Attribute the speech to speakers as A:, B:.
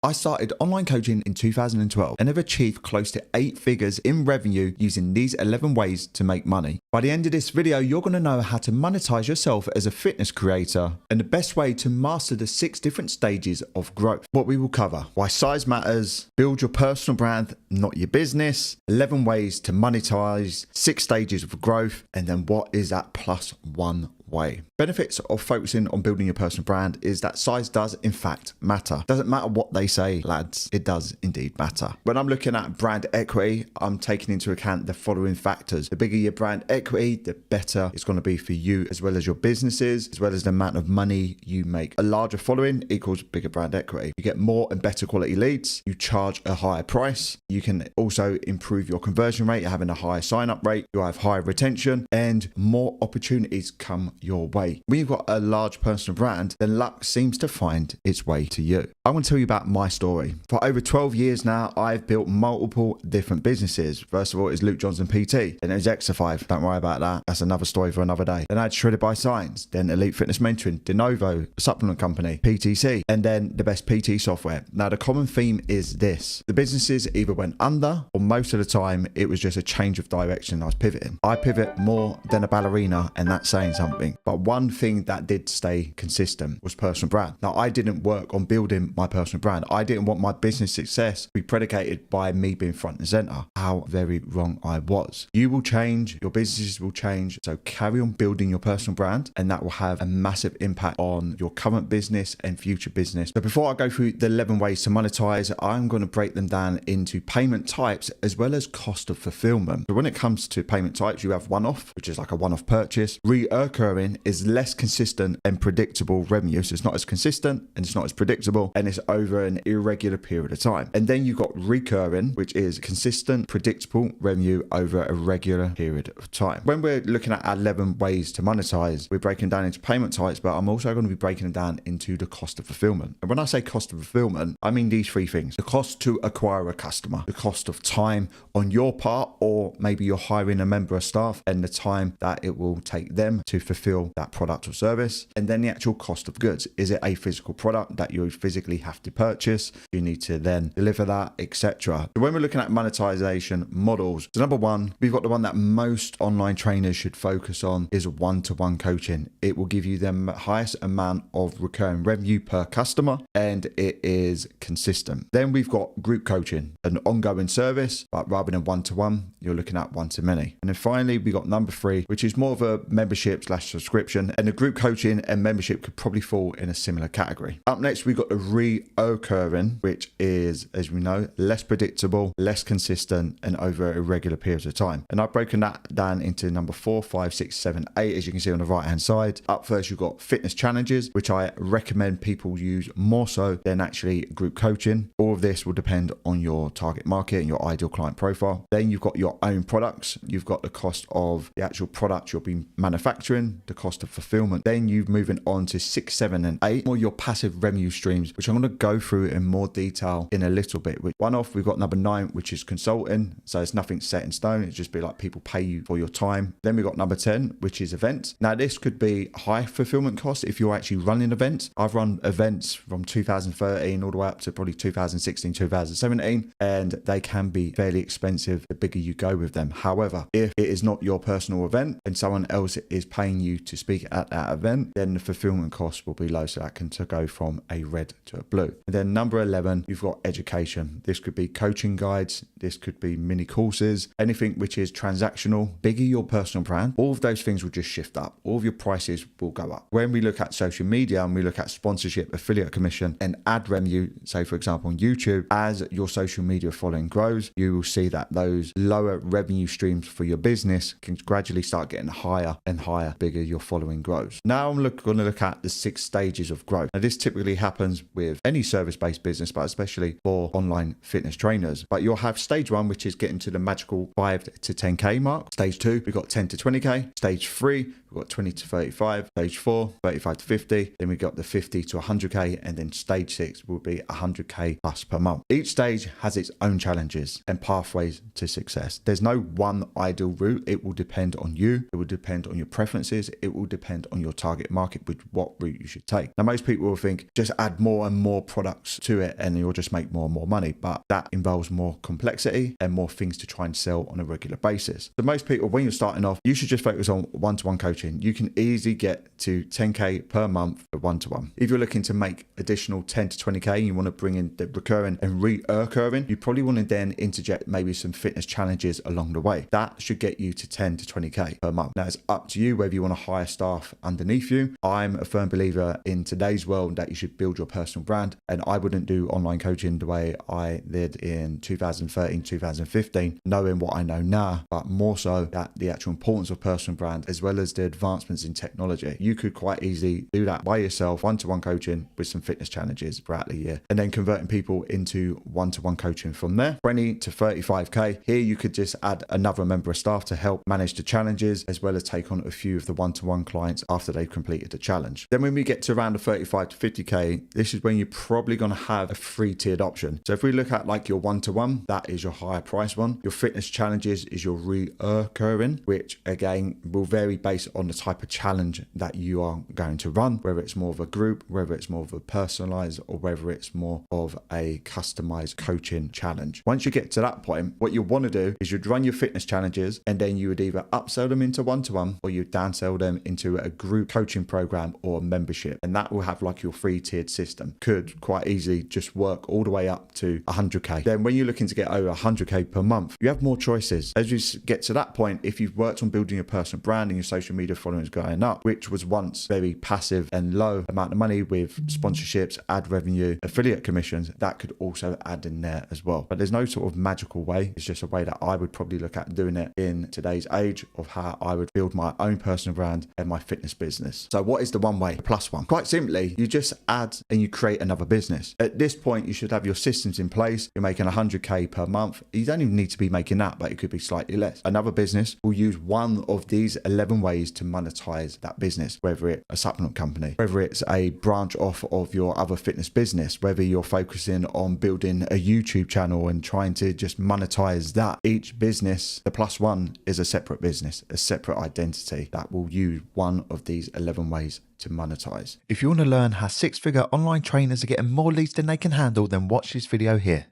A: I started online coaching in 2012 and have achieved close to 8 figures in revenue using these 11 ways to make money. By the end of this video, you're going to know how to monetize yourself as a fitness creator and the best way to master the 6 different stages of growth. What we will cover: why size matters, build your personal brand, not your business, 11 ways to monetize, 6 stages of growth, and then what is that +1 way. Benefits of focusing on building your personal brand is that size does in fact matter. Doesn't matter what they say, lads, it does indeed matter. When I'm looking at brand equity, I'm taking into account the following factors. The bigger your brand equity, the better it's going to be for you as well as your businesses, as well as the amount of money you make. A larger following equals bigger brand equity. You get more and better quality leads, you charge a higher price, you can also improve your conversion rate, you're having a higher sign-up rate, you'll have higher retention, and more opportunities come your way. When you've got a large personal brand, then luck seems to find its way to you. I want to tell you about my story. For over 12 years now, I've built multiple different businesses. First of all, it's Luke Johnson PT. Then it was Exercise. Don't worry about that. That's another story for another day. Then I had Shredded by Science. Then Elite Fitness Mentoring, Denovo, a supplement company, PTC, and then the best PT software. Now, the common theme is this. The businesses either went under or most of the time it was just a change of direction. I was pivoting. I pivot more than a ballerina, and that's saying something. But one thing that did stay consistent was personal brand. Now, I didn't work on building my personal brand. I didn't want my business success to be predicated by me being front and center. How very wrong I was. You will change, your businesses will change. So carry on building your personal brand, and that will have a massive impact on your current business and future business. So before I go through the 11 ways to monetize, I'm going to break them down into payment types as well as cost of fulfillment. So when it comes to payment types, you have one-off, which is like a one-off purchase. Reoccurring is less consistent and predictable revenue. So it's not as consistent and it's not as predictable, and it's over an irregular period of time. And then you've got recurring, which is consistent, predictable revenue over a regular period of time. When we're looking at our 11 ways to monetize, we're breaking down into payment types, but I'm also going to be breaking it down into the cost of fulfillment. And when I say cost of fulfillment, I mean these 3 things: the cost to acquire a customer, the cost of time on your part, or maybe you're hiring a member of staff, and the time that it will take them to fulfill that product or service, and then the actual cost of goods. Is it a physical product that you physically have to purchase? You need to then deliver that, etc. So when we're looking at monetization models, so number 1, we've got the one that most online trainers should focus on, is one-to-one coaching. It will give you the highest amount of recurring revenue per customer, and it is consistent. Then we've got group coaching, an ongoing service, but rather than one-to-one, you're looking at one-to-many. And then finally, we got number 3, which is more of a membership/subscription, and the group coaching and membership could probably fall in a similar category. Up next, we got the reoccurring, which is, as we know, less predictable, less consistent, and over irregular periods of time. And I've broken that down into number 4, 5, 6, 7, 8, as you can see on the right hand side. Up first, you've got fitness challenges, which I recommend people use more so than actually group coaching. All of this will depend on your target market and your ideal client profile. Then you've got your own products. You've got the cost of the actual product you'll be manufacturing, the cost of fulfillment. Then you're moving on to 6, 7, and 8, more your passive revenue streams, which I'm going to go through in more detail in a little bit. With one off, we've got number 9, which is consulting. So it's nothing set in stone. It's just be like people pay you for your time. Then we've got number 10, which is events. Now this could be high fulfillment costs if you're actually running events. I've run events from 2013 all the way up to probably 2016, 2017, and they can be fairly expensive the bigger you go with them. However, if it is not your personal event and someone else is paying you to speak at that event, then the fulfillment costs will be low, so that can go from a red to a blue. And then number 11, you've got education. This could be coaching guides, this could be mini courses, anything which is transactional. Bigger your personal brand, all of those things will just shift up. All of your prices will go up. When we look at social media and we look at sponsorship, affiliate commission, and ad revenue, say for example on YouTube, as your social media following grows, you will see that those lower revenue streams for your business can gradually start getting higher and higher, bigger your following grows. Now I'm going to look at the 6 stages of growth. Now this typically happens with any service-based business, but especially for online fitness trainers. But you'll have stage 1, which is getting to the magical 5 to 10K mark. Stage 2, we've got 10 to 20K. Stage 3, we've got 20 to 35. Stage 4, 35 to 50. Then we got the 50 to 100K, and then stage 6 will be 100K plus per month. Each stage has its own challenges and pathways to success. There's no one ideal route. It will depend on you. It will depend on your preferences. is it will depend on your target market with what route you should take. Now, most people will think just add more and more products to it and you'll just make more and more money, but that involves more complexity and more things to try and sell on a regular basis. So most people, when you're starting off, you should just focus on one-to-one coaching. You can easily get to 10K per month for one-to-one. If you're looking to make additional 10 to 20K and you want to bring in the recurring and recurring, you probably want to then interject maybe some fitness challenges along the way. That should get you to 10 to 20K per month. Now, it's up to you whether you want to hire staff underneath you. I'm a firm believer in today's world that you should build your personal brand, and I wouldn't do online coaching the way I did in 2013, 2015, knowing what I know now, but more so that the actual importance of personal brand as well as the advancements in technology. You could quite easily do that by yourself, one-to-one coaching with some fitness challenges throughout the year, and then converting people into one-to-one coaching from there. 20 to 35K. Here you could just add another member of staff to help manage the challenges as well as take on a few of the one-to-one clients after they've completed the challenge. Then when we get to around the 35 to 50K, this is when you're probably going to have a three-tiered option. So if we look at like your one-to-one, that is your higher price one. Your fitness challenges is your recurring, which again will vary based on the type of challenge that you are going to run, whether it's more of a group, whether it's more of a personalized, or whether it's more of a customized coaching challenge. Once you get to that point, what you want to do is you'd run your fitness challenges and then you would either upsell them into one-to-one or you downsell them into a group coaching program or membership. And that will have like your three-tiered system. Could quite easily just work all the way up to 100K. Then when you're looking to get over 100K per month, you have more choices. As you get to that point, if you've worked on building your personal brand and your social media following is going up, which was once very passive and low amount of money with sponsorships, ad revenue, affiliate commissions, that could also add in there as well. But there's no sort of magical way. It's just a way that I would probably look at doing it in today's age of how I would build my own personal brand and my fitness business. So what is the one way, the plus one? Quite simply, you just add and you create another business. At this point, you should have your systems in place. You're making 100K per month. You don't even need to be making that, but it could be slightly less. Another business will use one of these 11 ways to monetize that business, whether it's a supplement company, whether it's a branch off of your other fitness business, whether you're focusing on building a YouTube channel and trying to just monetize that. Each business, the plus one, is a separate business, a separate identity that will use one of these 11 ways to monetize. If you want to learn how six-figure online trainers are getting more leads than they can handle, then watch this video here.